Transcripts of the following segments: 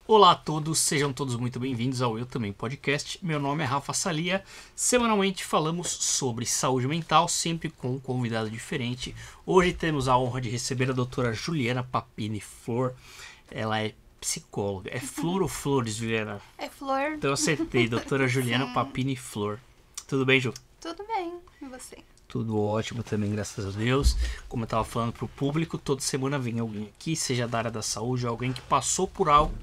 Olá a todos, sejam todos muito bem-vindos ao Eu Também Podcast. Meu nome é Rafa Salia. Semanalmente falamos sobre saúde mental, sempre com um convidado diferente. Hoje temos a honra de receber a doutora Juliana Papini Flor. Ela é psicóloga. É Flor ou Flores, Juliana? É Flor. Então eu acertei, doutora Juliana Papini Flor. Tudo bem, Ju? Tudo bem, e você? Tudo ótimo também, graças a Deus. Como eu estava falando para o público, toda semana vem alguém aqui, seja da área da saúde, alguém que passou por algo,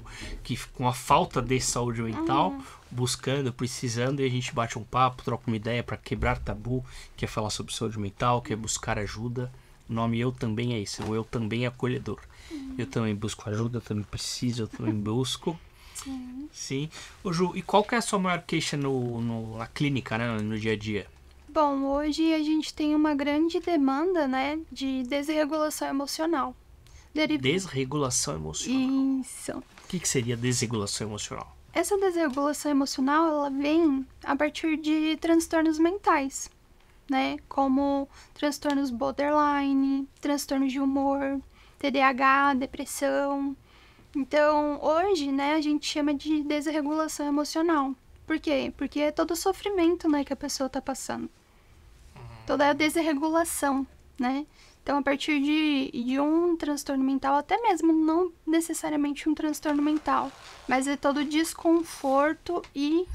que com a falta de saúde mental, buscando, precisando, e a gente bate um papo, troca uma ideia para quebrar tabu, quer falar sobre saúde mental, quer buscar ajuda. O nome Eu Também é isso, o Eu Também é acolhedor. Eu também busco ajuda, eu também preciso, eu também busco. Sim. Ô Ju, e qual que é a sua maior queixa na clínica, né, no dia a dia? Bom, hoje a gente tem uma grande demanda, né, de desregulação emocional. Desregulação emocional. Isso. O que seria desregulação emocional? Essa desregulação emocional, ela vem a partir de transtornos mentais, né, como transtornos borderline, transtornos de humor, TDAH, depressão. Então, hoje, né, a gente chama de desregulação emocional. Por quê? Porque é todo o sofrimento, né, que a pessoa está passando. Toda a desregulação, né? Então, a partir de um transtorno mental, até mesmo não necessariamente um transtorno mental, mas é todo o desconforto e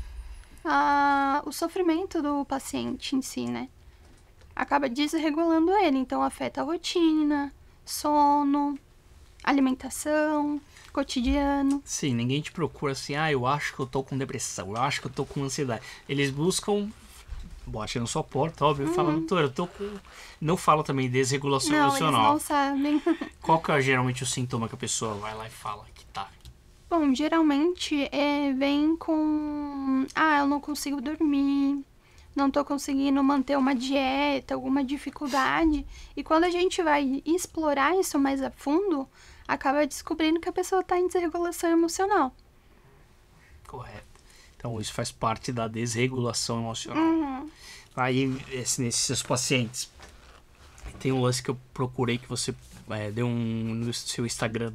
o sofrimento do paciente em si, né? Acaba desregulando ele, então afeta a rotina, sono, alimentação, cotidiano. Sim, ninguém te procura assim, eu acho que eu tô com depressão, eu acho que eu tô com ansiedade. Eles buscam, bate na sua porta, óbvio, e falam, doutor, eu tô com... Não fala também desregulação emocional. Não, eles não sabem. Qual que é geralmente o sintoma que a pessoa vai lá e fala que tá? Bom, geralmente vem com... eu não consigo dormir, não tô conseguindo manter uma dieta, alguma dificuldade. E quando a gente vai explorar isso mais a fundo, acaba descobrindo que a pessoa tá em desregulação emocional. Correto. Então isso faz parte da desregulação emocional. Aí, nesses seus pacientes, tem um lance que eu procurei que você deu no seu Instagram,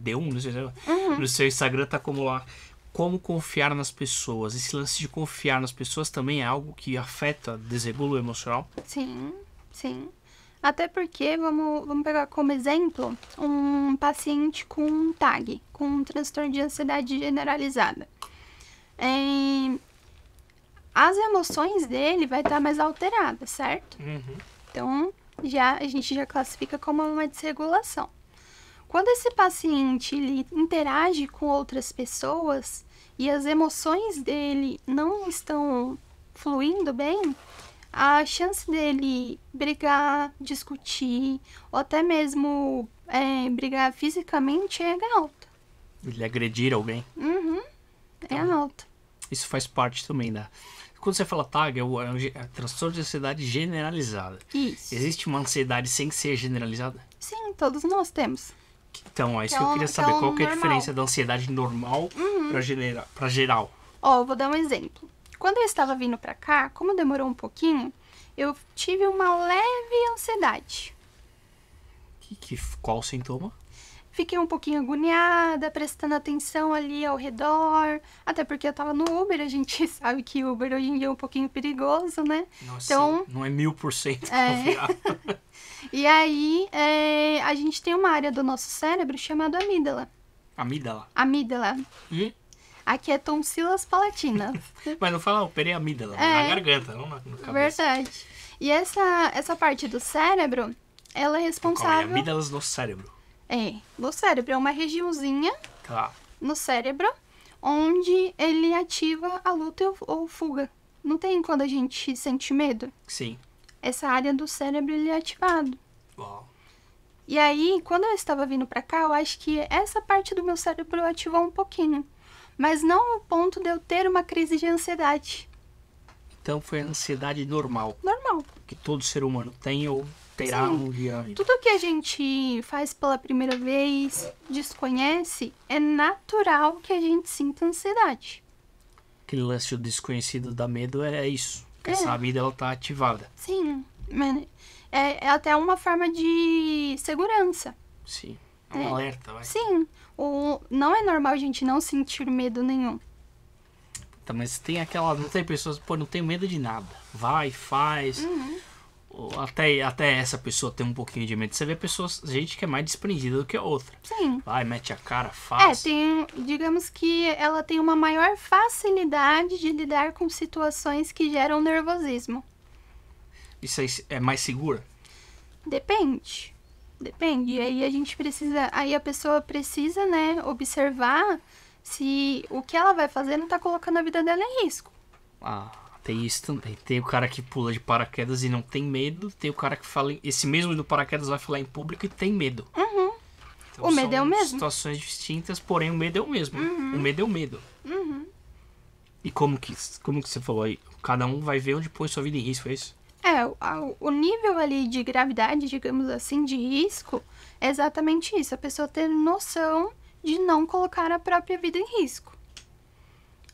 no seu Instagram tá como lá, como confiar nas pessoas. Esse lance de confiar nas pessoas também é algo que afeta, desregula o emocional? Sim, sim. Até porque, vamos pegar como exemplo, um paciente com um TAG, com um transtorno de ansiedade generalizada. As emoções dele vai estar mais alteradas, certo? Então, a gente já classifica como uma desregulação. Quando esse paciente ele interage com outras pessoas e as emoções dele não estão fluindo bem, a chance dele brigar, discutir, ou até mesmo brigar fisicamente é alta. Ele agredir alguém? É alta. Isso faz parte também da... Quando você fala TAG, é o transtorno de ansiedade generalizada. Isso. Existe uma ansiedade sem ser generalizada? Sim, todos nós temos. Então, é isso que eu queria saber. Qual que é a normal. diferença da ansiedade normal para geral? Eu vou dar um exemplo. Quando eu estava vindo pra cá, como demorou um pouquinho, eu tive uma leve ansiedade. Qual o sintoma? Fiquei um pouquinho agoniada, prestando atenção ali ao redor. Até porque eu tava no Uber, a gente sabe que Uber hoje em dia é um pouquinho perigoso, né? Nossa, então, não é 1000% confiável. E aí, a gente tem uma área do nosso cérebro chamada amígdala. Amígdala? Amígdala. Aqui é tonsilas palatinas. Mas não fala, operei a amígdala, na garganta, não na cabeça. Verdade. E essa parte do cérebro, ela é responsável... Amígdalas no cérebro. No cérebro. É uma regiãozinha no cérebro onde ele ativa a luta ou fuga. Não tem quando a gente sente medo? Sim. Essa área do cérebro ele é ativado. Uau. E aí, quando eu estava vindo pra cá, eu acho que essa parte do meu cérebro ativou um pouquinho. Mas não ao ponto de eu ter uma crise de ansiedade. Então foi a ansiedade normal. Normal. Que todo ser humano tem ou terá um dia. Tudo que a gente faz pela primeira vez, desconhece, é natural que a gente sinta ansiedade. Aquele lance do desconhecido dá medo é isso. Essa amígdala tá ativada. Sim, é até uma forma de segurança. Sim, é um alerta, vai. Sim, Não é normal a gente não sentir medo nenhum. Tá, mas tem aquela... Não tem pessoas... Pô, não tenho medo de nada. Vai, faz... Ou até essa pessoa tem um pouquinho de medo. Você vê gente que é mais desprendida do que a outra. Sim. Vai, mete a cara, faz. Digamos que ela tem uma maior facilidade de lidar com situações que geram nervosismo. Isso aí é mais segura? Depende. E aí a pessoa precisa, né, observar se o que ela vai fazer não tá colocando a vida dela em risco. Ah, tem isso também. Tem o cara que pula de paraquedas e não tem medo. Tem o cara que fala... Esse mesmo do paraquedas vai falar em público e tem medo. Então, o medo é o mesmo. São situações distintas, porém o medo é o mesmo. O medo é o medo. E como que você falou aí? Cada um vai ver onde põe sua vida em risco, é isso? O nível ali de gravidade, digamos assim, de risco, é exatamente isso. A pessoa ter noção de não colocar a própria vida em risco.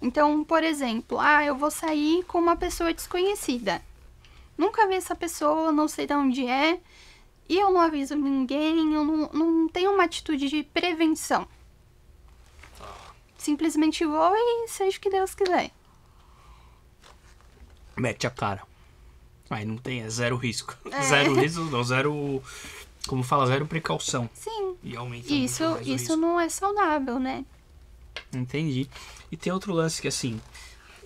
Então, por exemplo, eu vou sair com uma pessoa desconhecida. Nunca vi essa pessoa, não sei de onde é, e eu não aviso ninguém, eu não tenho uma atitude de prevenção. Simplesmente vou e seja o que Deus quiser. Mete a cara. Aí não tem, é zero risco. Zero risco, não, zero... Como fala, zero precaução. Sim. E aumenta Isso não é saudável, né? Entendi. E tem outro lance que, assim,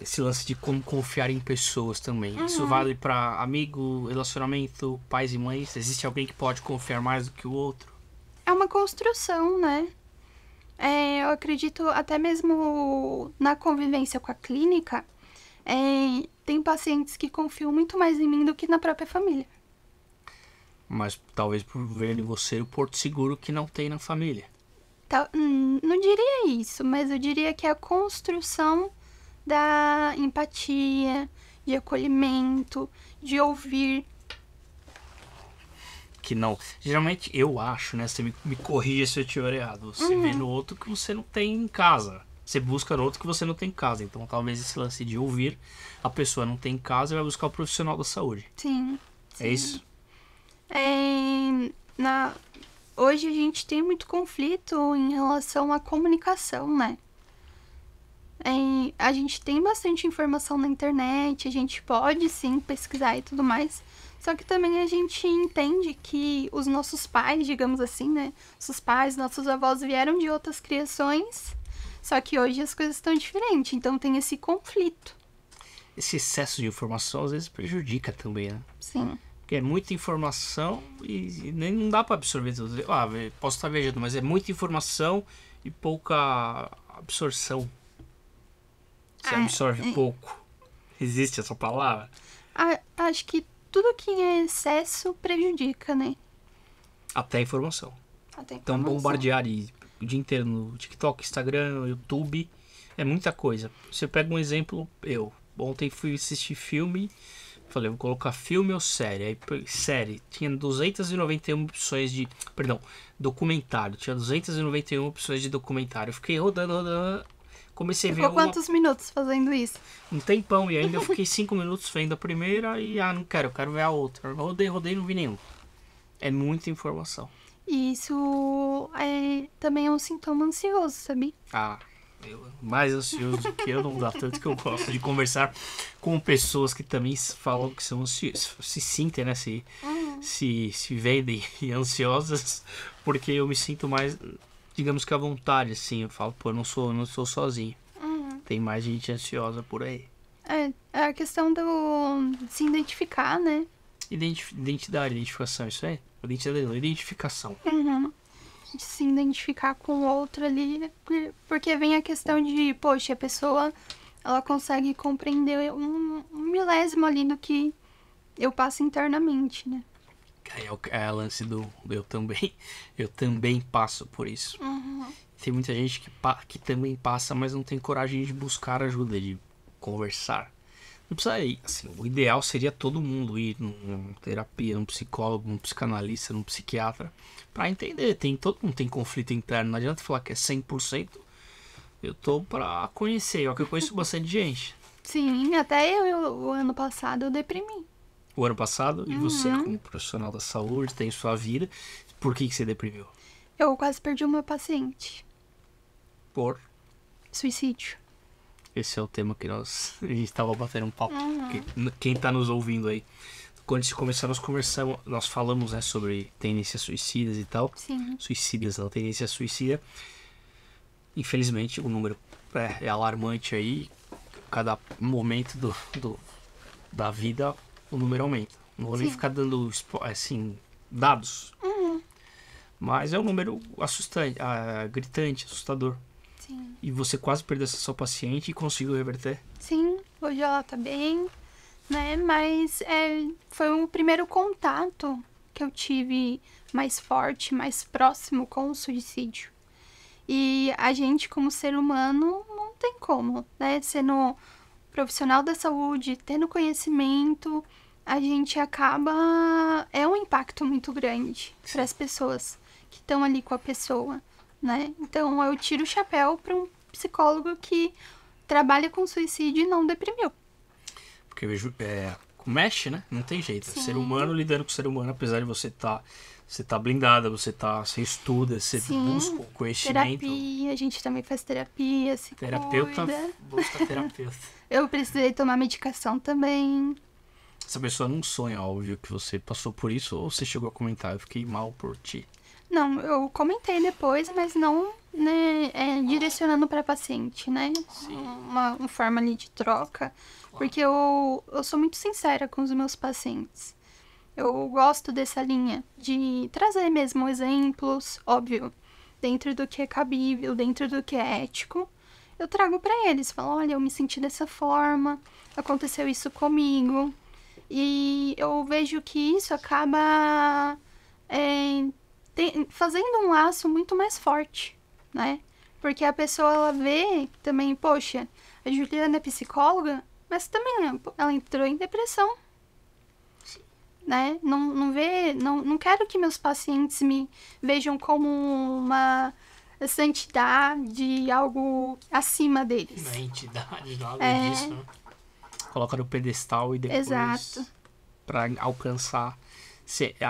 esse lance de como confiar em pessoas também. Isso vale pra amigo, relacionamento, pais e mães? Existe alguém que pode confiar mais do que o outro? É uma construção, né? Eu acredito até mesmo na convivência com a clínica, tem pacientes que confiam muito mais em mim do que na própria família. Mas talvez por ver em você o porto seguro que não tem na família. Não diria isso, mas eu diria que é a construção da empatia, de acolhimento, de ouvir. Que não... Geralmente eu acho, né? Você me corrija se eu estiver errado. Você vê no outro que você não tem em casa. Você busca no outro que você não tem em casa. Então talvez esse lance de ouvir a pessoa não tem em casa e vai buscar o profissional da saúde. Sim. É isso? Hoje a gente tem muito conflito em relação à comunicação, né? A gente tem bastante informação na internet, a gente pode sim pesquisar e tudo mais. Só que também a gente entende que os nossos pais, digamos assim, né? Nossos pais, nossos avós vieram de outras criações, só que hoje as coisas estão diferentes, então tem esse conflito. Esse excesso de informação às vezes prejudica também, né? Sim. Porque é muita informação e nem não dá pra absorver tudo. Posso estar viajando, mas é muita informação e pouca absorção. Você absorve pouco. Existe essa palavra? Acho que tudo que é excesso prejudica, né? Até a informação. Então bombardear o dia inteiro no TikTok, Instagram, YouTube, é muita coisa. Você pega um exemplo, ontem fui assistir filme, falei, vou colocar filme ou série. Aí série, tinha 291 opções de... Perdão, documentário. Tinha 291 opções de documentário. Eu fiquei rodando, comecei a ver... Ficou quantos minutos fazendo isso? Um tempão, e ainda eu fiquei 5 minutos vendo a primeira e não quero, eu quero ver a outra. Rodei e não vi nenhum. É muita informação. E isso também é um sintoma ansioso, sabe? Mais ansioso que eu, não dá tanto que eu gosto de conversar com pessoas que também falam que são ansiosas, se sentem, né, se vendem ansiosas, porque eu me sinto mais, digamos que à vontade, assim, eu falo, eu não sou sozinho, tem mais gente ansiosa por aí. É a questão de se identificar, né? Identificação, isso aí? Identificação. De se identificar com o outro ali, porque vem a questão de, poxa, a pessoa, ela consegue compreender um milésimo ali do que eu passo internamente, né? É o lance do eu também passo por isso. Tem muita gente que também passa, mas não tem coragem de buscar ajuda, de conversar. Não precisa ir, assim, o ideal seria todo mundo ir numa terapia, num psicólogo, num psicanalista, num psiquiatra, pra entender. Todo mundo tem conflito interno, não adianta falar que é 100%. Eu tô pra conhecer, eu conheço bastante gente. Sim, até o ano passado eu deprimi. O ano passado, e você como profissional da saúde, tem sua vida, por que você deprimiu? Eu quase perdi o meu paciente. por... Suicídio. Esse é o tema que a gente estava batendo um papo. Quem tá nos ouvindo aí. Quando a gente começou, nós falamos, né, sobre tendências suicidas e tal. Sim. Suicidas, não, tendência suicida. Infelizmente, o número é alarmante aí. Cada momento da vida, o número aumenta. Não vou nem ficar dando, assim, dados. Mas é um número assustante, gritante, assustador. Sim. E você quase perdeu essa sua paciente e conseguiu reverter? Sim, hoje ela tá bem, né? Mas foi o primeiro contato que eu tive mais forte, mais próximo com o suicídio. E a gente, como ser humano, não tem como, né? Sendo profissional da saúde, tendo conhecimento, a gente acaba... É um impacto muito grande para as pessoas que estão ali com a pessoa, né? Então, eu tiro o chapéu para um psicólogo que trabalha com suicídio e não deprimiu. Porque eu vejo, mexe, né? Não tem jeito. Sim. Ser humano lidando com ser humano, apesar de você tá blindada, você estuda, você busca o conhecimento. Terapia, a gente também faz terapia, se Terapeuta, cuida. busca terapeuta. Eu precisei tomar medicação também. Essa pessoa não sonha, óbvio, que você passou por isso, ou você chegou a comentar, eu fiquei mal por ti. Não, eu comentei depois, mas não, né, direcionando para paciente, né? Uma forma ali de troca. Porque eu sou muito sincera com os meus pacientes. Eu gosto dessa linha de trazer mesmo exemplos, óbvio, dentro do que é cabível, dentro do que é ético. Eu trago para eles, falo, olha, eu me senti dessa forma, aconteceu isso comigo. E eu vejo que isso acaba fazendo um laço muito mais forte, né? Porque a pessoa, ela vê também, poxa, a Juliana é psicóloga, mas também ela entrou em depressão. Né? Não quero que meus pacientes me vejam como uma santidade, algo acima deles. Uma entidade, nada disso, né? Coloca no pedestal e depois... Exato. Pra alcançar...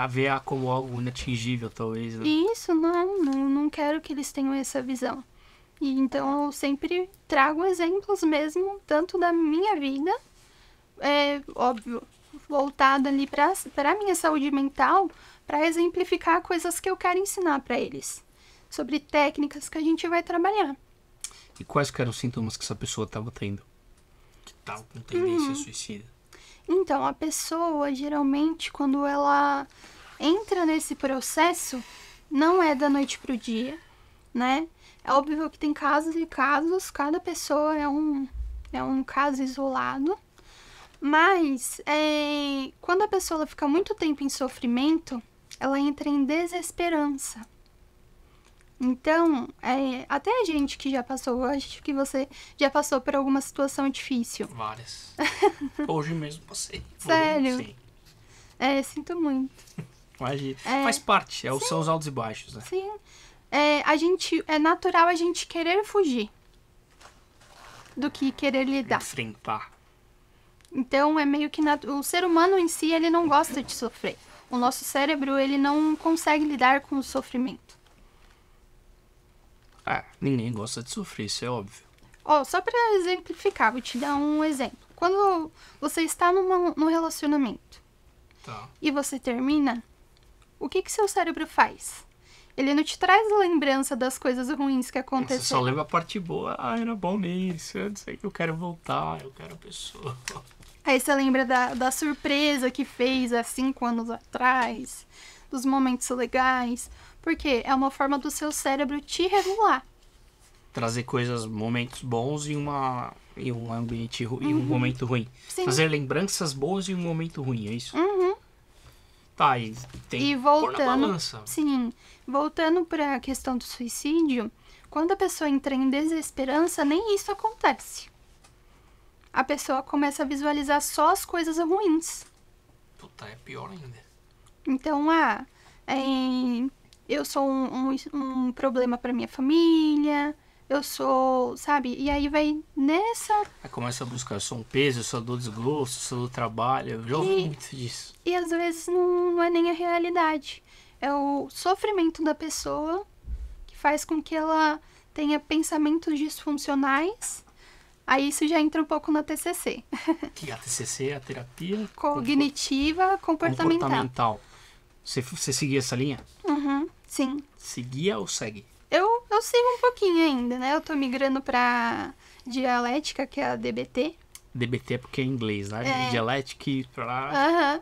ver como algo inatingível, talvez, né? Isso, não quero que eles tenham essa visão. E então eu sempre trago exemplos mesmo, tanto da minha vida, óbvio, voltado ali para a minha saúde mental, para exemplificar coisas que eu quero ensinar para eles, sobre técnicas que a gente vai trabalhar. E quais que eram os sintomas que essa pessoa estava tendo? Que estava com tendência suicida? Então, a pessoa, geralmente, quando ela entra nesse processo, não é da noite pro dia, né? É óbvio que tem casos e casos, cada pessoa é um caso isolado. Mas, quando a pessoa fica muito tempo em sofrimento, ela entra em desesperança. Então, até a gente que já passou, eu acho que você já passou por alguma situação difícil. Várias. Hoje mesmo passei. Sério? Sim. Sinto muito. Imagina. Faz parte, são os altos e baixos, né? Sim. É natural a gente querer fugir do que querer lidar. Enfrentar. Então, é meio que o ser humano em si, ele não gosta de sofrer. O nosso cérebro, ele não consegue lidar com o sofrimento. Ninguém gosta de sofrer, isso é óbvio. Só para exemplificar, vou te dar um exemplo. Quando você está num relacionamento e você termina, o que seu cérebro faz? Ele não te traz lembrança das coisas ruins que aconteceram. Você só lembra a parte boa. Era bom nisso, eu não sei que eu quero voltar, eu quero a pessoa. Aí você lembra da surpresa que fez há 5 anos atrás, dos momentos legais, porque é uma forma do seu cérebro te regular. Trazer momentos bons e um ambiente e um momento ruim. Sim. Trazer lembranças boas e um momento ruim, é isso? Tá, e tem E que pôr na voltando, balança. sim, voltando para a questão do suicídio, quando a pessoa entra em desesperança, nem isso acontece. A pessoa começa a visualizar só as coisas ruins. Puta, é pior ainda. Então, eu sou um problema para minha família, eu sou, sabe? E aí vai nessa... Aí começa a buscar, eu sou um peso, eu sou do desgosto, eu sou do trabalho, eu já ouvi muito disso. E às vezes não é nem a realidade. É o sofrimento da pessoa que faz com que ela tenha pensamentos disfuncionais, aí isso já entra um pouco na TCC. Que a TCC é a terapia Cognitiva comportamental. Você seguia essa linha? Uhum, sim. Seguia ou segue? Eu sigo um pouquinho ainda, né? Eu tô migrando pra dialética, que é a DBT. DBT é porque é em inglês, né? É. Dialética para Aham.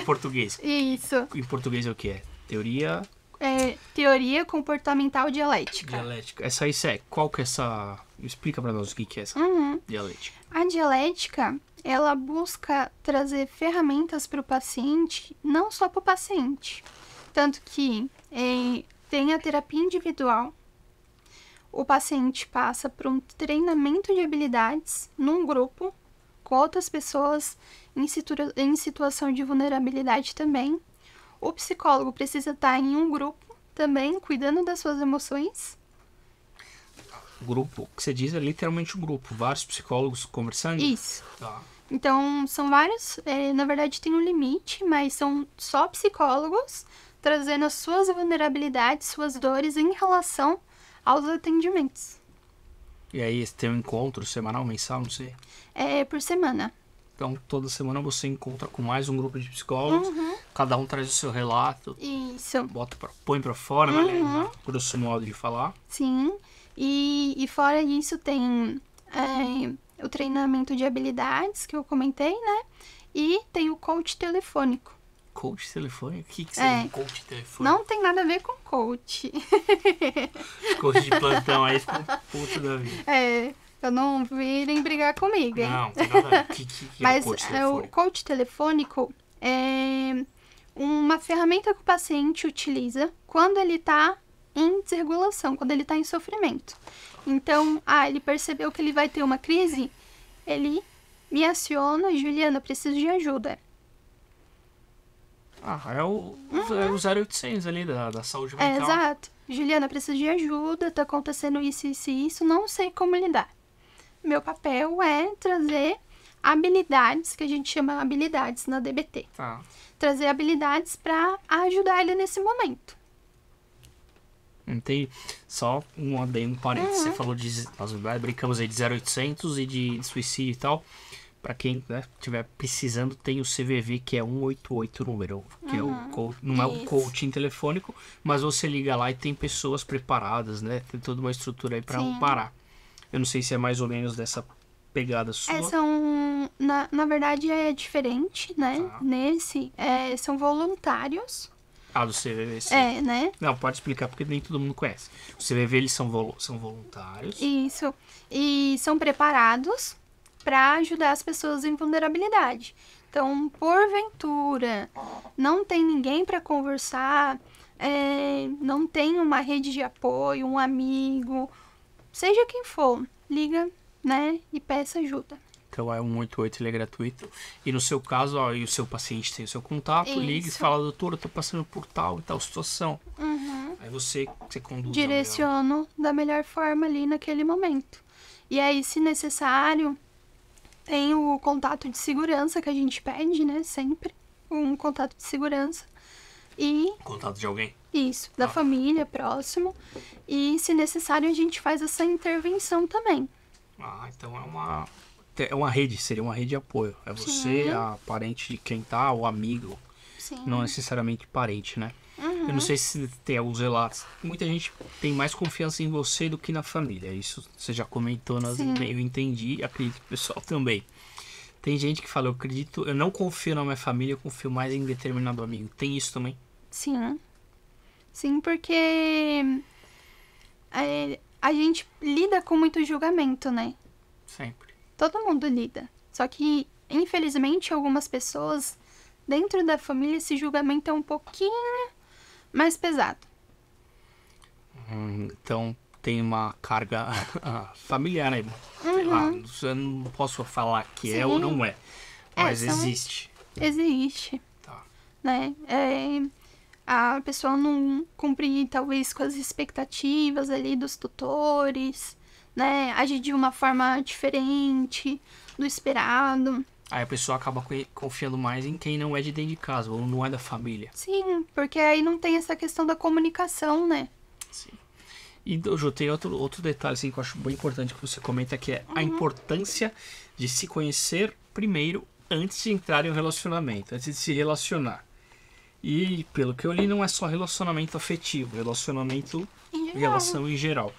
português. Isso. Em português é o que é? Teoria É teoria comportamental dialética. dialética. Essa aí é. Qual que é essa? Explica pra nós o que é essa dialética. A dialética, ela busca trazer ferramentas para o paciente, não só para o paciente. Tanto que tem a terapia individual, o paciente passa por um treinamento de habilidades num grupo, com outras pessoas em situação de vulnerabilidade também. O psicólogo precisa estar em um grupo também, cuidando das suas emoções. Grupo, o que você diz é literalmente um grupo, vários psicólogos conversando? Isso. Tá. Então, são vários, na verdade tem um limite, mas são só psicólogos trazendo as suas vulnerabilidades, suas dores em relação aos atendimentos. E aí, você tem um encontro semanal, mensal, não sei. É por semana. Então, toda semana você encontra com mais um grupo de psicólogos, cada um traz o seu relato, Isso. põe pra fora, né? Grosso modo de falar. Sim. E fora isso tem o treinamento de habilidades que eu comentei, né? E tem o coach telefônico. Coach telefônico? O que seria um coach telefônico? Não tem nada a ver com coach. Coach de plantão, aí ficou puto da vida. Pra não virem brigar comigo, hein? Não, tem nada a ver. O que Mas é o coach telefônico? o coach telefônico é uma ferramenta que o paciente utiliza quando ele está em desregulação, quando ele está em sofrimento. Então, ele percebeu que ele vai ter uma crise, ele me aciona, Juliana, eu preciso de ajuda. É o 0800 ali da saúde mental. Exato. Juliana, eu preciso de ajuda, tá acontecendo isso, isso e isso, não sei como lidar. Meu papel é trazer habilidades, que a gente chama habilidades na DBT. Tá. Trazer habilidades para ajudar ele nesse momento. Entendi. Só um adendo, um parênteses. Você falou nós brincamos aí de 0800 e de suicídio e tal. Pra quem estiver precisando, tem o CVV, que é 188 número. Que é não é o coaching telefônico, mas você liga lá e tem pessoas preparadas, né? Tem toda uma estrutura aí pra parar. Eu não sei se é mais ou menos dessa pegada sua. Na verdade, é diferente, né? Tá. Nesse, são voluntários. Do CVV, sim. Né? Não, pode explicar, porque nem todo mundo conhece. O CVV, eles são voluntários. Isso. E são preparados para ajudar as pessoas em vulnerabilidade. Então, porventura, não tem ninguém para conversar, não tem uma rede de apoio, um amigo, seja quem for, liga, né, e peça ajuda. Então é 188, ele é gratuito. E no seu caso, e o seu paciente tem o seu contato, liga e fala, doutora, eu tô passando por tal e tal situação. Aí você conduz. Direciono da melhor forma ali naquele momento. E aí, se necessário, tem o contato de segurança que a gente pede, né, sempre. Um contato de segurança. E... Contato de alguém? Isso, da família, próximo. E, se necessário, a gente faz essa intervenção também. Então é uma rede, seria uma rede de apoio. É você, a parente de quem tá, o amigo. Sim. Não necessariamente parente, né? Eu não sei se tem alguns relatos. Muita gente tem mais confiança em você do que na família. Isso você já comentou, eu entendi, acredito que o pessoal também. Tem gente que fala, eu não confio na minha família, eu confio mais em determinado amigo. Tem isso também? Sim. Sim, porque a gente lida com muito julgamento, né? Sempre. Todo mundo lida. Só que, infelizmente, algumas pessoas, dentro da família, esse julgamento é um pouquinho mais pesado. Então, tem uma carga familiar aí. Sei lá, eu não posso falar que é ou não é. Mas existe. Existe. Tá. Né? A pessoa não cumpre, talvez, com as expectativas ali dos tutores, né? Agir de uma forma diferente do esperado. Aí a pessoa acaba confiando mais em quem não é de dentro de casa, ou não é da família. Sim, porque aí não tem essa questão da comunicação, né? Sim. E, Ju, tem outro detalhe assim, que eu acho bem importante que você comenta, que é a importância de se conhecer primeiro antes de entrar em um relacionamento, antes de se relacionar. E, pelo que eu li, não é só relacionamento afetivo, relacionamento relação em geral.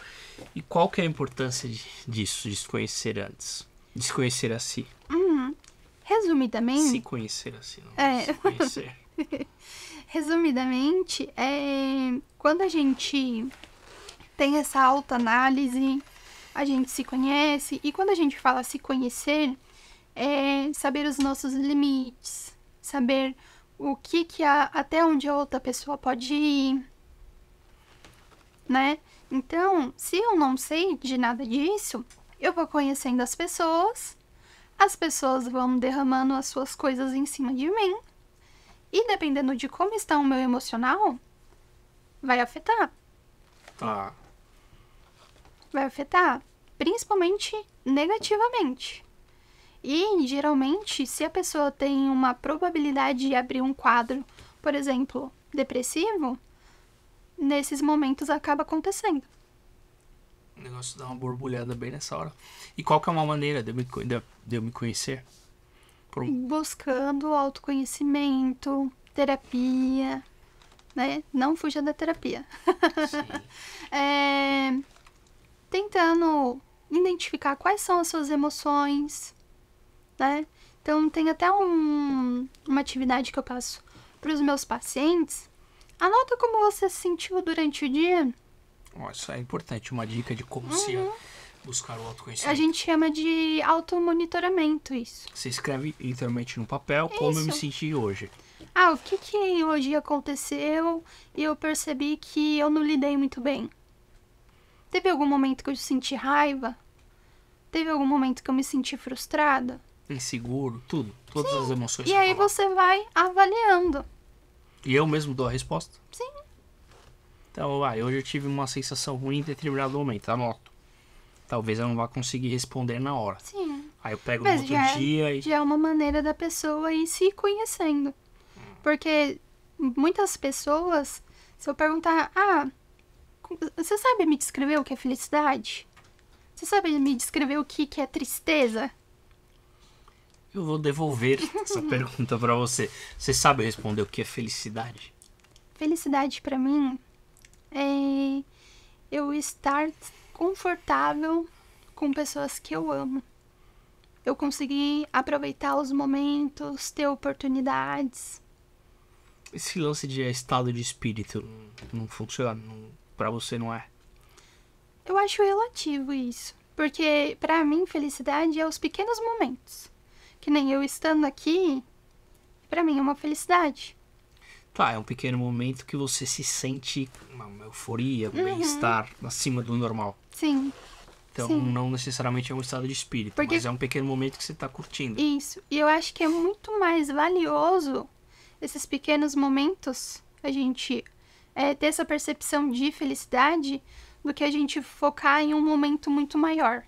E qual que é a importância disso, de se conhecer antes? De se conhecer a si? Resumidamente... Se conhecer a si, não se conhecer. Resumidamente, quando a gente tem essa autoanálise, a gente se conhece, e quando a gente fala se conhecer, é saber os nossos limites, saber o que até onde a outra pessoa pode ir, né? Então, se eu não sei de nada disso, eu vou conhecendo as pessoas vão derramando as suas coisas em cima de mim, e dependendo de como está o meu emocional, vai afetar. Tá. Vai afetar, principalmente negativamente. E, geralmente, se a pessoa tem uma probabilidade de abrir um quadro, por exemplo, depressivo, nesses momentos acaba acontecendo. O negócio dá uma borbulhada bem nessa hora. E qual que é uma maneira de eu me conhecer? Buscando autoconhecimento, terapia, né? Não fuja da terapia. Sim. Tentando identificar quais são as suas emoções, né? Então, tem até uma atividade que eu passo para os meus pacientes. Anota como você se sentiu durante o dia. Isso é importante, uma dica de como se buscar o autoconhecimento. A gente chama de automonitoramento isso. Você escreve literalmente no papel como eu me senti hoje. O que hoje aconteceu e eu percebi que eu não lidei muito bem. Teve algum momento que eu senti raiva? Teve algum momento que eu me senti frustrada? Inseguro, tudo. Todas as emoções. E aí você vai avaliando. E eu mesmo dou a resposta? Sim. Então, hoje eu tive uma sensação ruim em determinado momento, anoto. Talvez eu não vá conseguir responder na hora. Sim. Aí eu pego no outro dia e... Já é uma maneira da pessoa ir se conhecendo. Porque muitas pessoas, se eu perguntar, você sabe me descrever o que é felicidade? Você sabe me descrever o que é tristeza? Eu vou devolver essa pergunta pra você. Você sabe responder o que é felicidade? Felicidade pra mim é eu estar confortável com pessoas que eu amo. Eu conseguir aproveitar os momentos, ter oportunidades. Esse lance de estado de espírito não funciona? Pra você não é? Eu acho relativo isso. Porque pra mim felicidade é os pequenos momentos. Que nem eu estando aqui, pra mim é uma felicidade. Tá, é um pequeno momento que você se sente uma euforia, um bem-estar acima do normal. Sim. Então, Sim. não necessariamente é um estado de espírito, Porque... mas é um pequeno momento que você tá curtindo. Isso. E eu acho que é muito mais valioso esses pequenos momentos, a gente ter essa percepção de felicidade, do que a gente focar em um momento muito maior.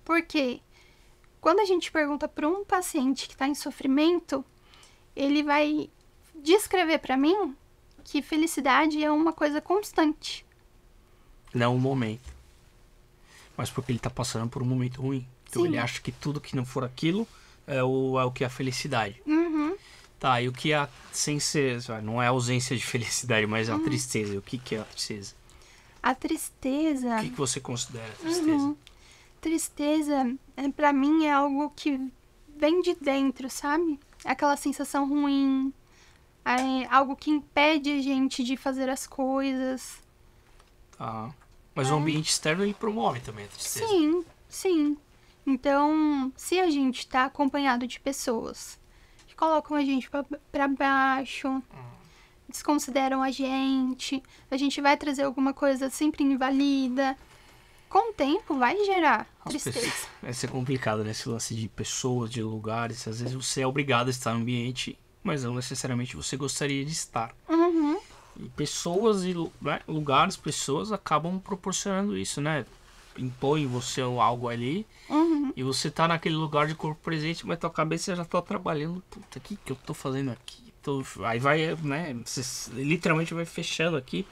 Por quê? Quando a gente pergunta para um paciente que está em sofrimento, ele vai descrever para mim que felicidade é uma coisa constante. Não um momento. Mas porque ele tá passando por um momento ruim. Então Sim. ele acha que tudo que não for aquilo é o que é a felicidade. Uhum. Tá, e o que é sem ser... Não é a ausência de felicidade, mas é a tristeza. E o que é a tristeza? A tristeza... O que você considera tristeza? Tristeza, pra mim, é algo que vem de dentro, sabe? Aquela sensação ruim, algo que impede a gente de fazer as coisas. Tá. Mas o ambiente externo, ele promove também a tristeza. Sim, sim. Então, se a gente tá acompanhado de pessoas que colocam a gente pra baixo, desconsideram a gente vai trazer alguma coisa sempre invalida, com o tempo vai gerar tristeza. Vai ser complicado, né? Esse lance de pessoas, de lugares. Às vezes você é obrigado a estar no ambiente, mas não necessariamente você gostaria de estar. Uhum. E pessoas e lugares, pessoas acabam proporcionando isso, né? Impõe você algo ali e você tá naquele lugar de corpo presente, mas tua cabeça já tá trabalhando. Puta, o que eu tô fazendo aqui? Aí vai, né? Você literalmente vai fechando aqui.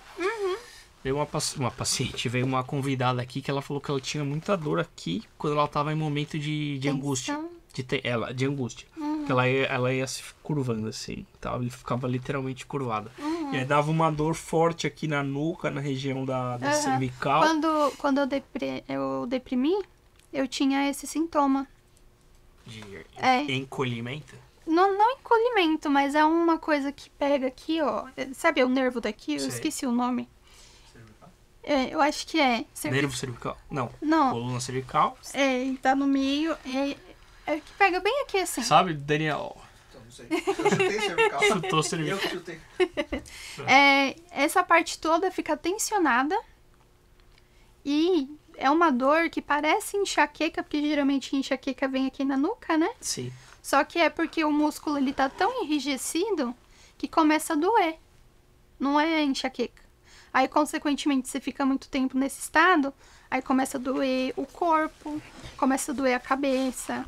Veio uma paciente, veio uma convidada aqui que ela falou que ela tinha muita dor aqui quando ela tava em momento de angústia. De angústia. Que ela ia se curvando assim, tal, e ficava literalmente curvada. E aí dava uma dor forte aqui na nuca, na região da cervical. Quando eu deprimi, eu tinha esse sintoma. De encolhimento? Não encolhimento, mas é uma coisa que pega aqui, ó. Sabe o nervo daqui? Eu Sei. esqueci o nome. Eu acho que é. Nervo cervical? Não. Não. Coluna cervical. Tá no meio. É que pega bem aqui, assim. Sabe, Daniel? Então, não sei. Eu chutei cervical. Chutou cervical. Eu que chutei. Essa parte toda fica tensionada. E é uma dor que parece enxaqueca, porque geralmente enxaqueca vem aqui na nuca, né? Sim. Só que é porque o músculo ele tá tão enrijecido que começa a doer. Não é enxaqueca. Aí, consequentemente, você fica muito tempo nesse estado, aí começa a doer o corpo, começa a doer a cabeça.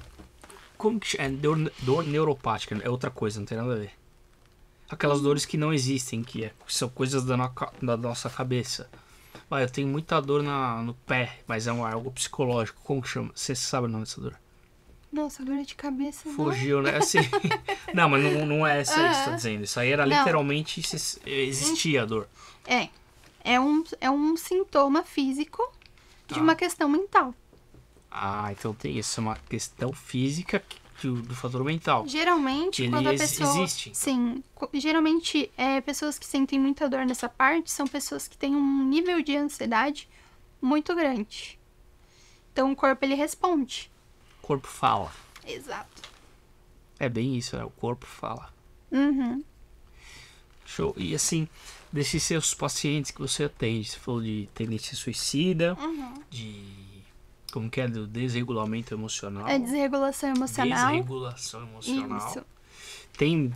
Como que é? Dor neuropática, é outra coisa, não tem nada a ver. Aquelas dores que não existem, que são coisas da nossa cabeça. Eu tenho muita dor no pé, mas é algo psicológico. Como que chama? Você sabe o nome dessa dor? Nossa, dor de cabeça. Fugiu, né? Assim, não, mas não é essa aí que você tá dizendo. Isso aí era Não. literalmente, existia a dor. É um sintoma físico de uma questão mental. Ah, então tem isso. É uma questão física do fator mental. Geralmente, Ele quando a pessoa... existe. Sim. Geralmente, pessoas que sentem muita dor nessa parte são pessoas que têm um nível de ansiedade muito grande. Então, o corpo, ele responde. O corpo fala. Exato. É bem isso, né? O corpo fala. Uhum. Show. E assim, desses seus pacientes que você atende, você falou de tendência suicida, de... Como que é? Do desregulamento emocional. É desregulação emocional. Desregulação emocional. Isso. Tem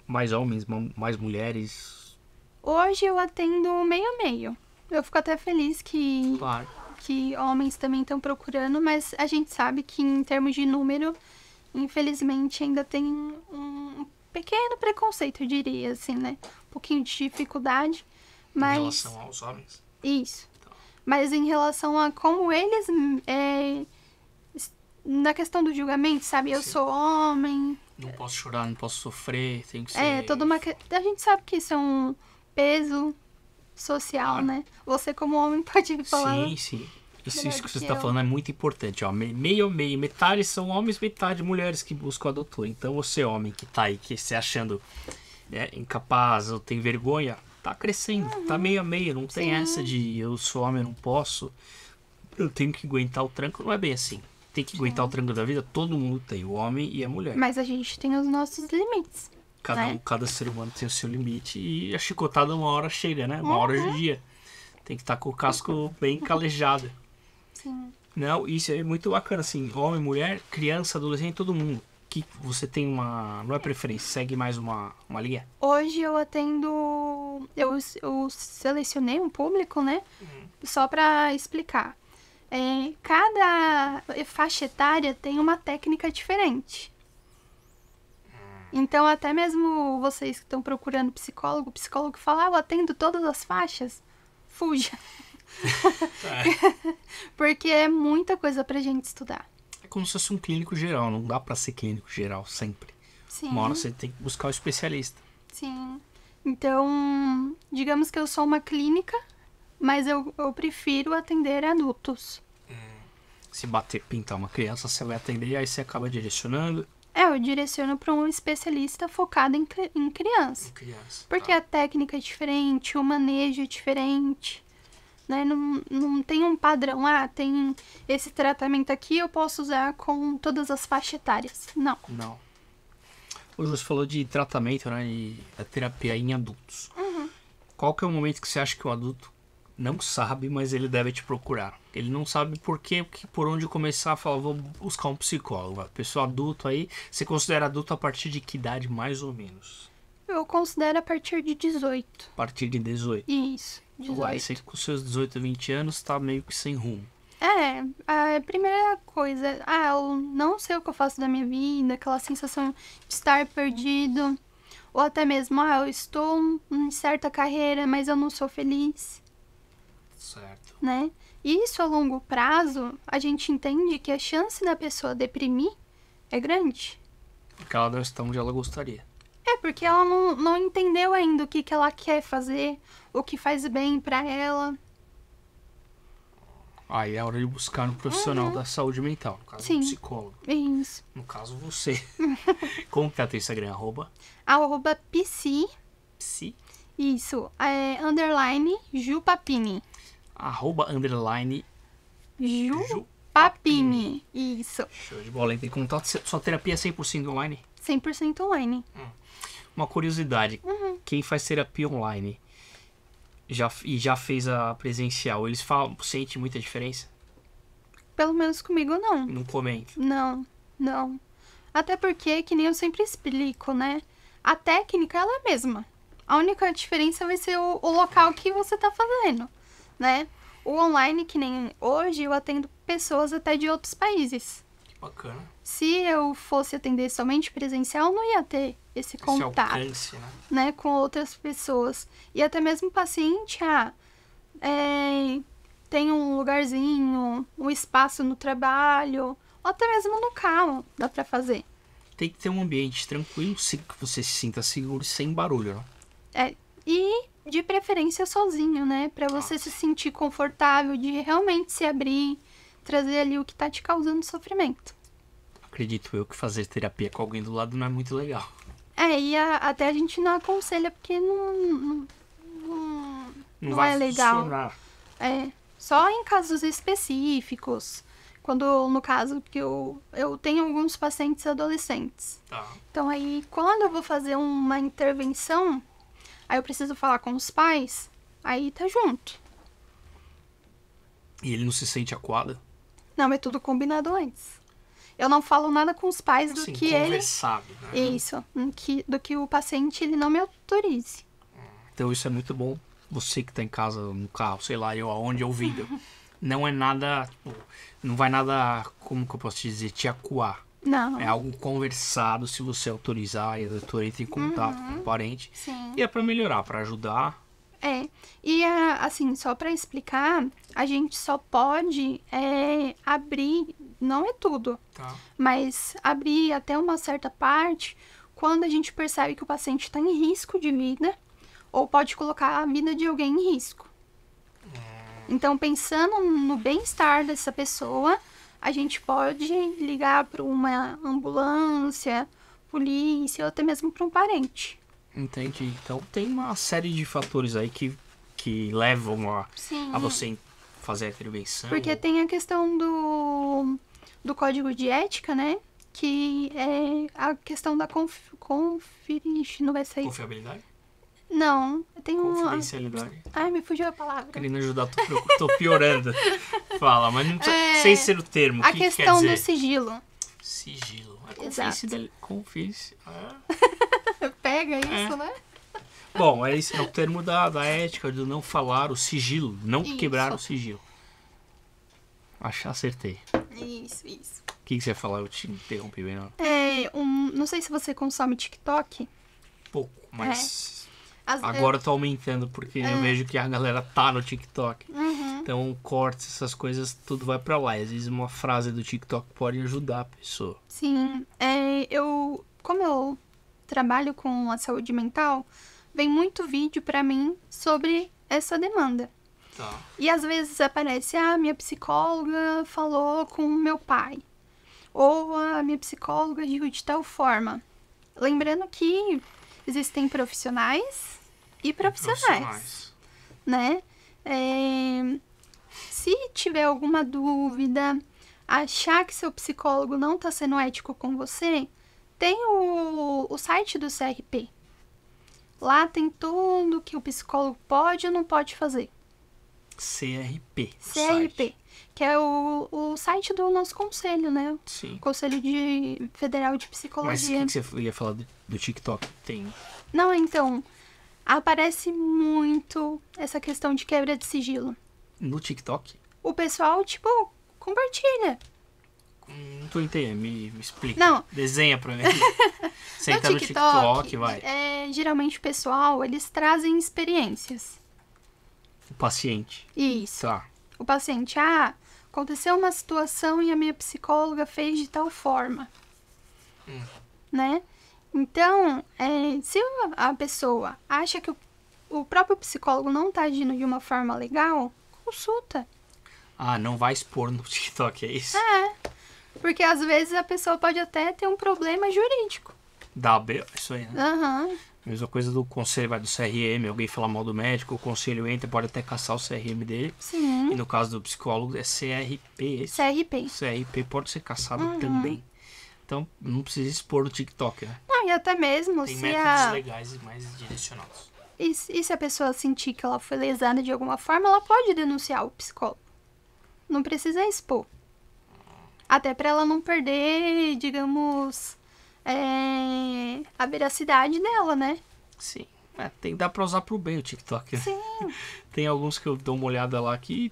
mais homens, mais mulheres? Hoje eu atendo meio a meio. Eu fico até feliz que Claro. homens também estão procurando, mas a gente sabe que em termos de número, infelizmente ainda tem um pequeno preconceito, eu diria, assim, né? Um pouquinho de dificuldade, mas... Em relação aos homens? Isso. Mas em relação a como eles... na questão do julgamento, sabe? Eu Sim. sou homem... Não posso chorar, não posso sofrer, tem que ser... toda uma... A gente sabe que isso é um peso social, Claro. né? Você como homem pode falar... Sim. Isso melhor que do você que está eu. falando é muito importante, ó. Meio a meio. Metade são homens, metade mulheres que buscam a doutora. Então você, homem, que tá aí, que se achando incapaz ou tem vergonha, tá crescendo. Tá meio a meio. Não tem essa de eu sou homem, eu não posso. Eu tenho que aguentar o tranco. Não é bem assim. Tem que aguentar o tranco da vida, todo mundo tem. O homem e a mulher. Mas a gente tem os nossos limites. Cada ser humano tem o seu limite. E a chicotada uma hora chega, né? Uma hora de dia. Tem que estar com o casco bem calejado. Sim. Não, isso é muito bacana, assim, homem, mulher, criança, adolescente, todo mundo. Que você tem não é preferência, segue mais uma linha? Hoje eu atendo... Eu selecionei um público, né? Só pra explicar. Cada faixa etária tem uma técnica diferente. Então, até mesmo vocês que estão procurando psicólogo, o psicólogo fala, eu atendo todas as faixas, fuja. Porque é muita coisa pra gente estudar. É como se fosse um clínico geral, não dá pra ser clínico geral sempre. Sim. Uma hora você tem que buscar o especialista. Sim. Então, digamos que eu sou uma clínica, mas eu prefiro atender adultos. Se pintar uma criança, você vai atender, aí você acaba direcionando. Eu direciono para um especialista focado em criança. Criança. Porque a técnica é diferente, o manejo é diferente. Né? Não tem um padrão. Tem esse tratamento aqui, eu posso usar com todas as faixas etárias. Não. Hoje você falou de tratamento, né? E a terapia em adultos. Qual que é o momento que você acha que o adulto não sabe, mas ele deve te procurar? Ele não sabe por onde começar a falar, vou buscar um psicólogo. Pessoa adulto aí, você considera adulto a partir de que idade, mais ou menos? Eu considero a partir de 18. A partir de 18. Isso, 18. Uai, você com seus 18, 20 anos tá meio que sem rumo. A primeira coisa, eu não sei o que eu faço da minha vida, aquela sensação de estar perdido. Ou até mesmo, eu estou em certa carreira, mas eu não sou feliz. Certo. né? E isso a longo prazo, a gente entende que a chance da pessoa deprimir é grande. Porque ela não está onde ela gostaria. É, porque ela não entendeu ainda o que ela quer fazer, o que faz bem pra ela. Aí é hora de buscar um profissional da saúde mental. No caso, Sim. um psicólogo. Isso. No caso, você. Como que tá teu Instagram? @psi, Psi. isso, underline, Jupapini. __ Jupapini, isso. Show de bola. Entra em contato. Sua terapia é 100% online? 100% online. Uma curiosidade. Quem faz terapia online já fez a presencial, eles falam, sente muita diferença? Pelo menos comigo, não. Não comento. Não. Até porque, que nem eu sempre explico, né? A técnica, ela é a mesma. A única diferença vai ser o local que você tá fazendo, né? O online, que nem hoje, eu atendo pessoas até de outros países. Que bacana. Se eu fosse atender somente presencial, eu não ia ter esse contato, alcance, né, com outras pessoas. E até mesmo o paciente, tem um lugarzinho, um espaço no trabalho, ou até mesmo no carro, dá pra fazer. Tem que ter um ambiente tranquilo, que você se sinta seguro e sem barulho, né? E de preferência sozinho, né, pra você se sentir confortável, de realmente se abrir, trazer ali o que tá te causando sofrimento. Acredito eu que fazer terapia com alguém do lado não é muito legal. E até a gente não aconselha, porque não vai é legal. funcionar. Só em casos específicos. Quando, no caso, que eu tenho alguns pacientes adolescentes. Tá. Então, aí, quando eu vou fazer uma intervenção, aí eu preciso falar com os pais, aí tá junto. E ele não se sente acuado? Não, é tudo combinado antes. Eu não falo nada com os pais do Assim, que ele... conversado, né? Isso, do que o paciente ele não me autorize. Então isso é muito bom. Você que tá em casa, no carro, sei lá, eu aonde ouvindo. Não é nada, tipo, não vai nada, como que eu posso te dizer, te acuar. Não. É algo conversado, se você autorizar, e a doutora entra em contato com o parente. Sim. E é pra melhorar, pra ajudar. E assim, só pra explicar, a gente só pode abrir, não é tudo, Tá. mas abrir até uma certa parte quando a gente percebe que o paciente está em risco de vida ou pode colocar a vida de alguém em risco. Então, pensando no bem-estar dessa pessoa, a gente pode ligar para uma ambulância, polícia ou até mesmo para um parente. Entendi. Então tem uma série de fatores aí que levam a você fazer a intervenção. Porque tem a questão do código de ética, né? Que é a questão da não vai sair. Confiabilidade? Não, tem Confidencialidade. Ai, me fugiu a palavra. Querendo ajudar, tô piorando. Fala, mas não precisa, sem ser o termo. A que quer questão dizer? do sigilo. Sigilo. Exato. Confício. Pega isso, né? Bom, esse é o termo da ética, do não falar o sigilo, não Isso. quebrar o sigilo. Acertei. Isso. O que você ia falar? Eu te interrompi bem, não? Não sei se você consome TikTok. Pouco, mas Às agora eu tô aumentando, porque eu vejo que a galera tá no TikTok. Então, cortes, essas coisas, tudo vai pra lá. E às vezes uma frase do TikTok pode ajudar a pessoa. Sim, como eu trabalho com a saúde mental, vem muito vídeo pra mim sobre essa demanda. Tá. E às vezes aparece, minha psicóloga falou com o meu pai. Ou a minha psicóloga agiu de tal forma. Lembrando que existem profissionais e profissionais. Né? Se tiver alguma dúvida, achar que seu psicólogo não está sendo ético com você, tem o site do CRP. Lá tem tudo que o psicólogo pode ou não pode fazer. CRP. CRP, que é o site do nosso conselho, né? Sim. Conselho Federal de Mas Psicologia. o que você ia falar do TikTok? Tem. Não, então, aparece muito essa questão de quebra de sigilo. No TikTok? O pessoal, compartilha. Não tô entendendo, me explica. Não. Desenha pra mim. Senta no TikTok, vai. Geralmente o pessoal, eles trazem experiências. paciente. Isso. Tá. O paciente, aconteceu uma situação e a minha psicóloga fez de tal forma. Né? Então, se a pessoa acha que o próprio psicólogo não tá agindo de uma forma legal, consulta. Não vai expor no TikTok, é isso? Porque às vezes a pessoa pode até ter um problema jurídico. Isso aí, né? Aham. Mesma coisa do conselho, vai do CRM, alguém fala mal do médico, o conselho entra, pode até caçar o CRM dele. Sim. E no caso do psicólogo é CRP. CRP. CRP pode ser caçado também. Então não precisa expor no TikTok, né? Não, e até mesmo Tem se métodos legais e mais direcionados. E se a pessoa sentir que ela foi lesada de alguma forma, ela pode denunciar o psicólogo. Não precisa expor. Até pra ela não perder, digamos, a veracidade dela, né? Sim. Dá pra usar pro bem o TikTok, né? Sim. Tem alguns que eu dou uma olhada lá que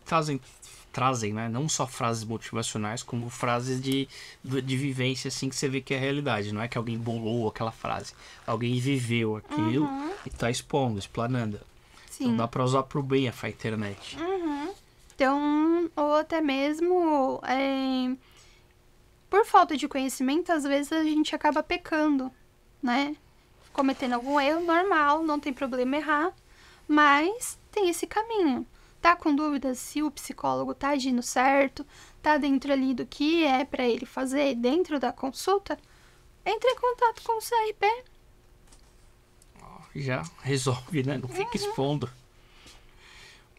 trazem, né? Não só frases motivacionais, como frases de vivência, assim, que você vê que é a realidade. Não é que alguém bolou aquela frase. Alguém viveu aquilo e tá expondo, explanando. Sim. Então dá pra usar pro bem a internet. Então, ou até mesmo, por falta de conhecimento, às vezes a gente acaba pecando, né? Cometendo algum erro, normal, não tem problema errar, mas tem esse caminho. Tá com dúvidas se o psicólogo tá agindo certo, tá dentro ali do que é pra ele fazer dentro da consulta, entre em contato com o CRP. Já resolve, né? Não fica expondo.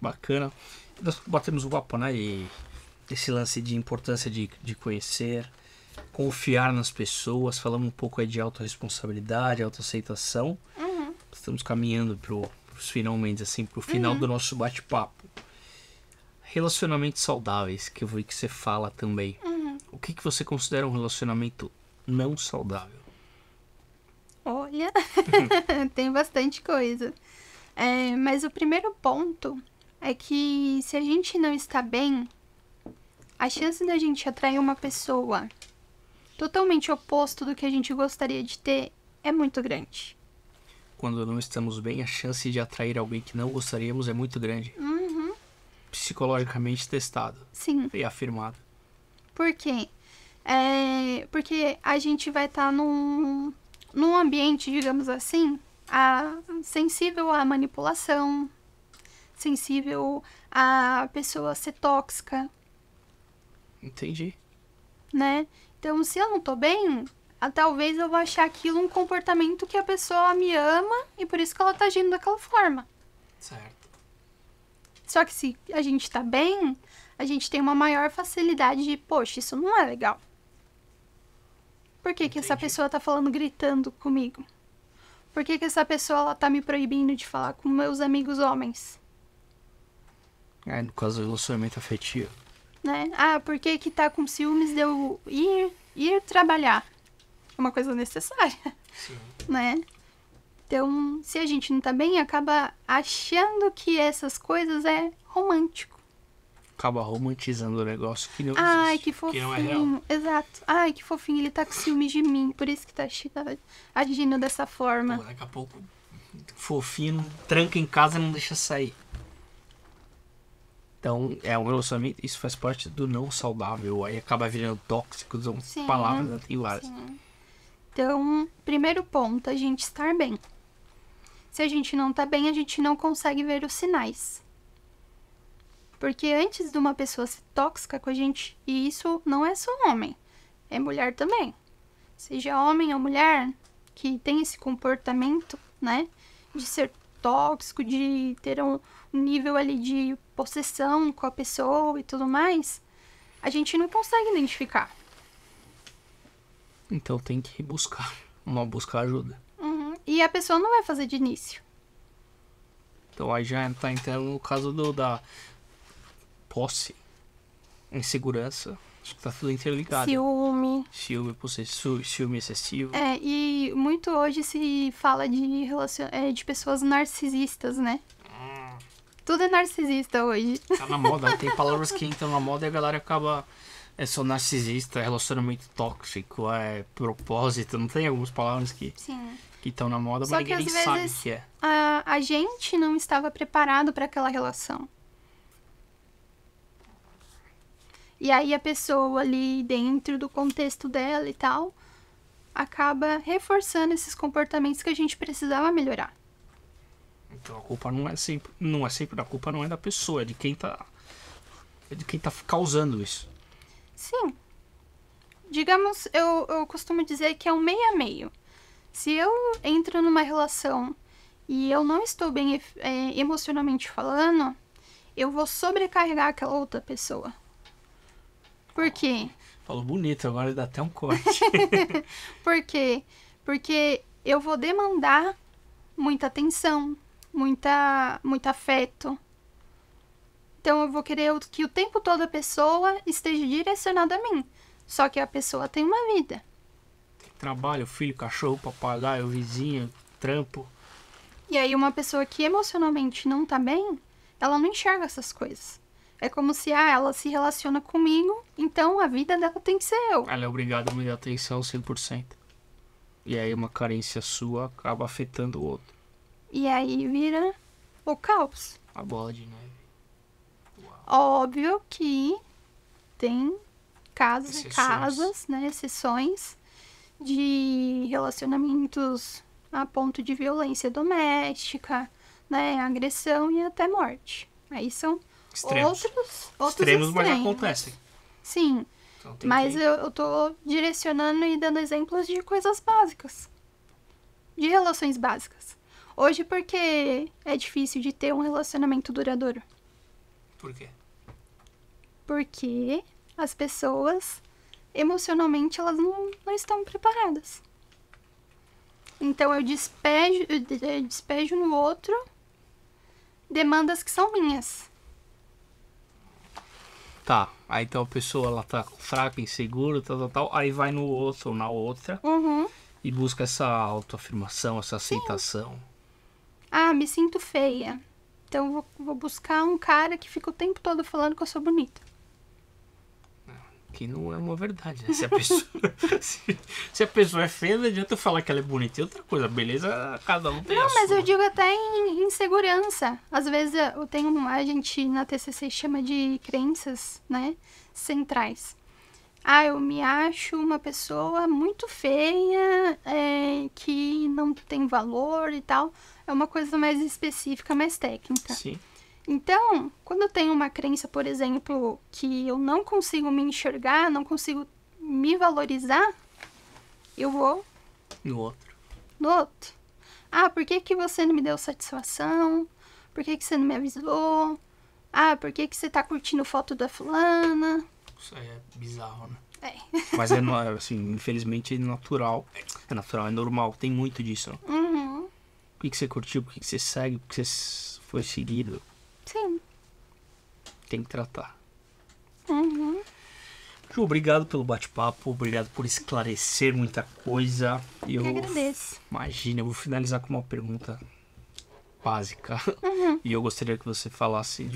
Bacana. Nós batemos o papo, né? E esse lance de importância de conhecer, confiar nas pessoas, falamos um pouco aí de autorresponsabilidade, autoaceitação. Estamos caminhando pros finalmente, assim, pro final do nosso bate-papo. Relacionamentos saudáveis, que eu vi que você fala também. O que você considera um relacionamento não saudável? Olha, tem bastante coisa. Mas o primeiro ponto é que se a gente não está bem, a chance da gente atrair uma pessoa totalmente oposto do que a gente gostaria de ter é muito grande. Quando não estamos bem, a chance de atrair alguém que não gostaríamos é muito grande. Psicologicamente testado. Sim. E afirmado. Por quê? Porque a gente vai estar num ambiente, digamos assim, sensível à manipulação, sensível a pessoa ser tóxica, Entendi. né? Então, se eu não tô bem, talvez eu vou achar aquilo um comportamento que a pessoa me ama e por isso que ela tá agindo daquela forma. Certo. Só que se a gente tá bem, a gente tem uma maior facilidade de, poxa, isso não é legal. Por que essa pessoa tá falando gritando comigo? Por que essa pessoa ela tá me proibindo de falar com meus amigos homens? No caso do relacionamento afetivo. Né? Por que tá com ciúmes de eu ir trabalhar? É uma coisa necessária. Sim. Né? Então, se a gente não tá bem, acaba achando que essas coisas é romântico. Acaba romantizando o negócio que não Ai, existe, que fofinho. que não é real. Exato. Ai, que fofinho, ele tá com ciúmes de mim. Por isso que tá agindo dessa forma. Pô, daqui a pouco, fofinho, tranca em casa e não deixa sair. Então, um relacionamento, isso faz parte do não saudável. Aí acaba virando tóxico, são Sim, palavras, né? Tem várias. Sim. Então, primeiro ponto, a gente estar bem. Se a gente não tá bem, a gente não consegue ver os sinais. Porque antes de uma pessoa ser tóxica com a gente, e isso não é só homem, é mulher também. Seja homem ou mulher que tem esse comportamento, né, de ser tóxico, de ter um nível ali de possessão com a pessoa e tudo mais, a gente não consegue identificar. Então tem que buscar ajuda. E a pessoa não vai fazer de início. Então aí já tá entrando no caso da posse, insegurança, acho que tá tudo interligado. Ciúme. Ciúme excessivo. E muito hoje se fala de pessoas narcisistas, né? Tudo é narcisista hoje. Tá na moda, tem palavras que entram na moda e a galera acaba... É só narcisista, é relacionamento tóxico, é propósito, não tem algumas palavras que estão na moda, Só mas que ninguém às sabe o vezes que é. A gente não estava preparado para aquela relação. E aí a pessoa ali dentro do contexto dela e tal, acaba reforçando esses comportamentos que a gente precisava melhorar. Então a culpa não é sempre, a culpa não é da pessoa, é de quem tá causando isso. Sim. Digamos, eu costumo dizer que é um meio a meio. Se eu entro numa relação e eu não estou bem emocionalmente falando, eu vou sobrecarregar aquela outra pessoa. Por quê? Falou bonito, agora dá até um corte. Por quê? Porque eu vou demandar muita atenção, muito afeto. Então eu vou querer que o tempo todo a pessoa esteja direcionada a mim. Só que a pessoa tem uma vida. Tem trabalho, filho, cachorro, papagaio, vizinho, trampo. E aí uma pessoa que emocionalmente não tá bem, ela não enxerga essas coisas. É como se ela se relaciona comigo, então a vida dela tem que ser eu. Ela é obrigada a me dar atenção 100%. E aí uma carência sua acaba afetando o outro. E aí vira o caos. A bola de neve. Óbvio que tem casos e Exceções. casas, né, exceções de relacionamentos a ponto de violência doméstica, né, agressão e até morte. Aí são Extremos. outros Extremos, mas extremos. acontecem. Sim, Então tem mas que... eu tô direcionando e dando exemplos de coisas básicas. De relações básicas. Hoje, porque é difícil de ter um relacionamento duradouro? Por quê? Porque as pessoas, emocionalmente, elas não estão preparadas. Então, eu despejo no outro demandas que são minhas. Tá, aí então a pessoa ela tá fraca, insegura, tal, aí vai no outro ou na outra Uhum. e busca essa autoafirmação, essa aceitação. Ah, me sinto feia. Então, eu vou buscar um cara que fica o tempo todo falando que eu sou bonita. Que não é uma verdade, né? Se a pessoa é feia, não adianta eu falar que ela é bonita. E outra coisa, beleza, cada um tem a Não, mas sua. eu digo até em insegurança. Às vezes eu tenho a gente na TCC chama de crenças, né, centrais. Ah, eu me acho uma pessoa muito feia, que não tem valor e tal. É uma coisa mais específica, mais técnica. Sim. Então, quando eu tenho uma crença, por exemplo, que eu não consigo me enxergar, não consigo me valorizar, eu vou No outro. no outro. Ah, por que você não me deu satisfação? Por que você não me avisou? Ah, por que você tá curtindo foto da fulana? Isso aí é bizarro, né? É. Mas assim, infelizmente é natural. É natural, é normal. Tem muito disso. Né? Uhum. Por que você curtiu? Por que você segue? Por que você foi seguido? Sim. Tem que tratar. Uhum. Ju, obrigado pelo bate-papo. Obrigado por esclarecer muita coisa. Eu agradeço. Imagina, eu vou finalizar com uma pergunta básica. Uhum. E eu gostaria que você falasse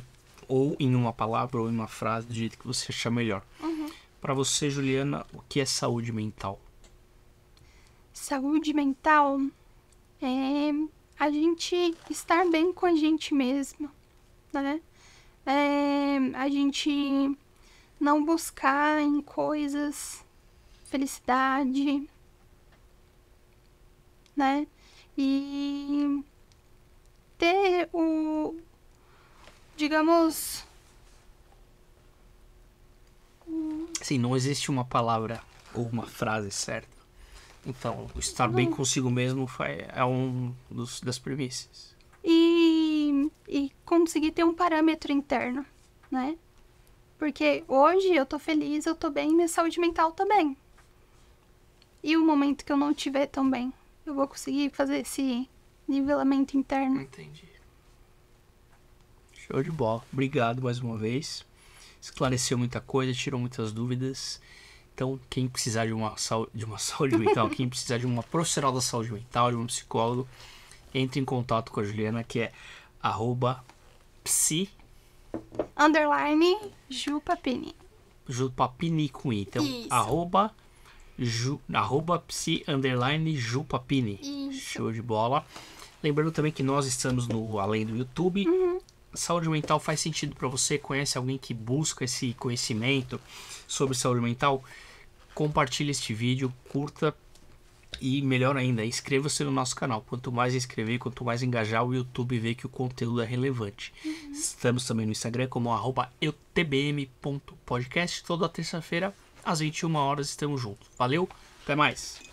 ou em uma palavra ou em uma frase do jeito que você achar melhor. Uhum. Pra você, Juliana, o que é saúde mental? Saúde mental é a gente estar bem com a gente mesmo, né? É a gente não buscar em coisas felicidade, né? E ter digamos, Sim, não existe uma palavra ou uma frase certa. Então, estar bem consigo mesmo é um das premissas. e conseguir ter um parâmetro interno, né? Porque hoje eu tô feliz, eu tô bem, minha saúde mental tá bem. E o momento que eu não estiver tão bem, eu vou conseguir fazer esse nivelamento interno. Entendi. Show de bola. Obrigado mais uma vez. Esclareceu muita coisa, tirou muitas dúvidas. Então, quem precisar de uma saúde mental, quem precisar de uma profissional da saúde mental, de um psicólogo, entre em contato com a Juliana, que é @psi _Jupapini. Jupapini com I. Então, Isso. @psi_Jupapini. Isso. Show de bola. Lembrando também que nós estamos no além do YouTube. saúde mental faz sentido para você, conhece alguém que busca esse conhecimento sobre saúde mental, compartilhe este vídeo, curta e, melhor ainda, inscreva-se no nosso canal. Quanto mais inscrever, quanto mais engajar, o YouTube vê que o conteúdo é relevante. Estamos também no Instagram como @eutbm.podcast. Toda terça-feira às 21 horas estamos juntos. Valeu, até mais!